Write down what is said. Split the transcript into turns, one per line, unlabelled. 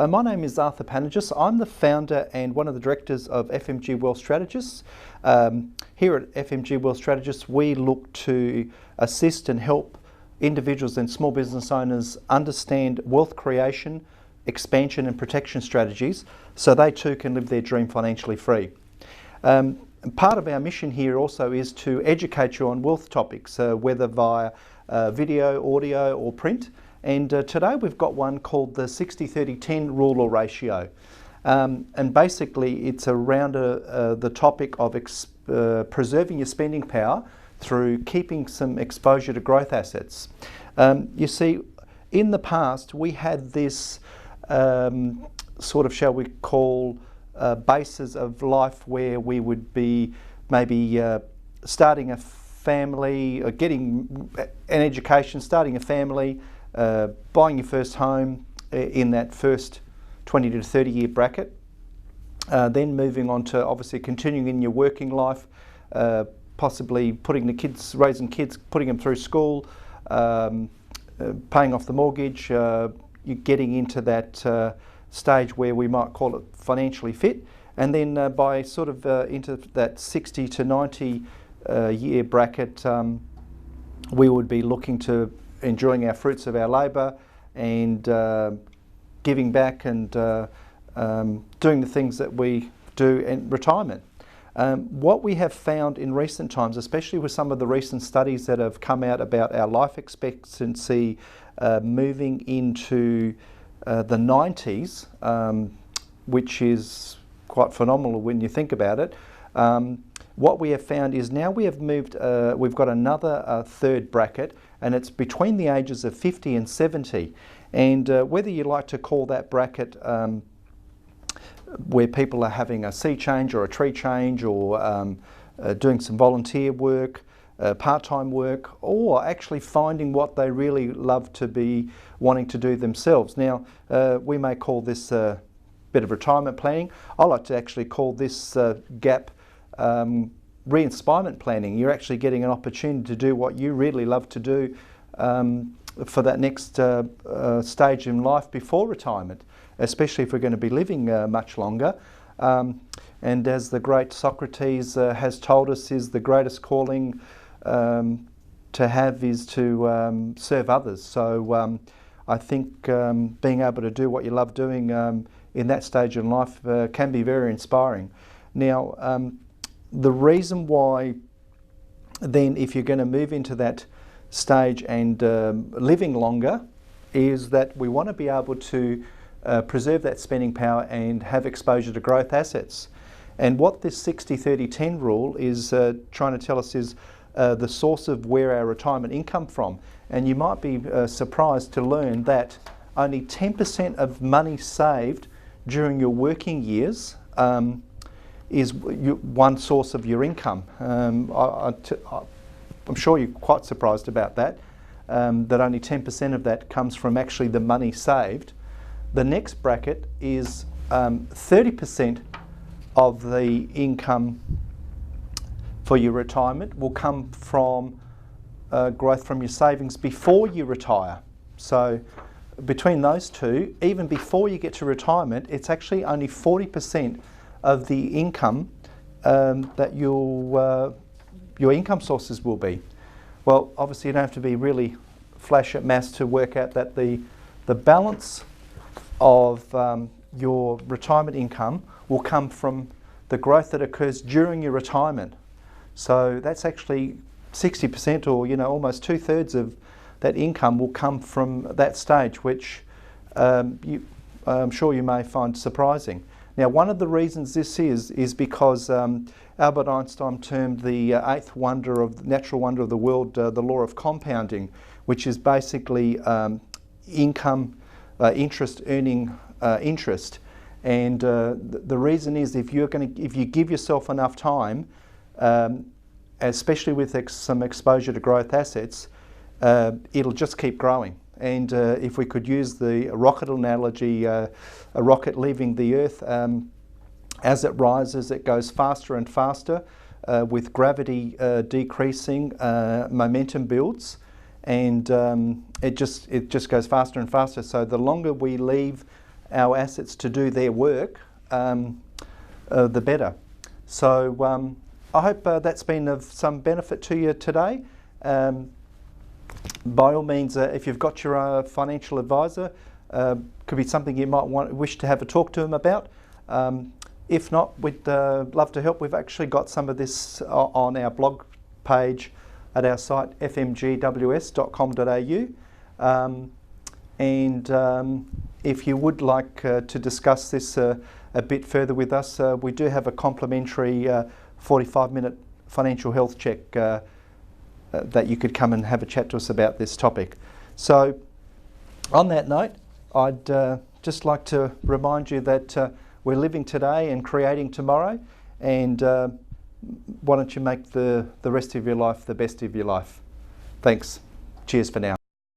My name is Arthur Panagis. I'm the founder and one of the directors of FMG Wealth Strategists. Here at FMG Wealth Strategists, we look to assist and help individuals and small business owners understand wealth creation, expansion and protection strategies so they too can live their dream financially free. And part of our mission here also is to educate you on wealth topics, whether via video, audio or print. And today we've got one called the 60-30-10 rule or ratio. And basically it's around the topic of preserving your spending power through keeping some exposure to growth assets. You see, in the past we had this sort of, shall we call, basis of life where we would be maybe starting a family, or getting an education, starting a family, buying your first home in that first 20 to 30 year bracket, then moving on to obviously continuing in your working life, possibly raising kids, putting them through school, paying off the mortgage, you're getting into that stage where we might call it financially fit, and then by sort of into that 60 to 90 year bracket, we would be looking to enjoying our fruits of our labour and giving back and doing the things that we do in retirement. What we have found in recent times, especially with some of the recent studies that have come out about our life expectancy moving into the 90s, which is quite phenomenal when you think about it. What we have found is now we have moved, we've got another third bracket, and it's between the ages of 50 and 70. And whether you like to call that bracket where people are having a sea change or a tree change, or doing some volunteer work, part-time work, or actually finding what they really love to be wanting to do themselves. Now, we may call this a bit of retirement planning. I like to actually call this gap re-inspirement planning. You're actually getting an opportunity to do what you really love to do for that next stage in life before retirement, especially if we're going to be living much longer. And as the great Socrates has told us, is the greatest calling to have is to serve others. So I think being able to do what you love doing in that stage in life can be very inspiring. Now, the reason why then, if you're going to move into that stage and living longer, is that we want to be able to preserve that spending power and have exposure to growth assets. And what this 60-30-10 rule is trying to tell us is the source of where our retirement income from. And you might be surprised to learn that only 10% of money saved during your working years is one source of your income. I'm sure you're quite surprised about that, that only 10% of that comes from actually the money saved. The next bracket is 30% of the income for your retirement will come from growth from your savings before you retire. So between those two, even before you get to retirement, it's actually only 40% of the income that your income sources will be. Well, obviously you don't have to be really flash at maths to work out that the balance of your retirement income will come from the growth that occurs during your retirement. So that's actually 60%, or almost 2/3 of that income will come from that stage, which I'm sure you may find surprising. Now, one of the reasons this is because Albert Einstein termed the eighth natural wonder of the world the law of compounding, which is basically income, interest earning interest. And the reason is if you give yourself enough time, especially with some exposure to growth assets, it'll just keep growing. And if we could use the rocket analogy, a rocket leaving the Earth, as it rises, it goes faster and faster. With gravity decreasing, momentum builds, and it just goes faster and faster. So the longer we leave our assets to do their work, the better. So I hope that's been of some benefit to you today. By all means, if you've got your financial advisor, could be something you might wish to have a talk to them about. If not, we'd love to help. We've actually got some of this on our blog page at our site fmgws.com.au. And if you would like to discuss this a bit further with us, we do have a complimentary 45-minute financial health check that you could come and have a chat to us about this topic. So on that note, I'd just like to remind you that we're living today and creating tomorrow, and why don't you make the rest of your life the best of your life. Thanks. Cheers for now.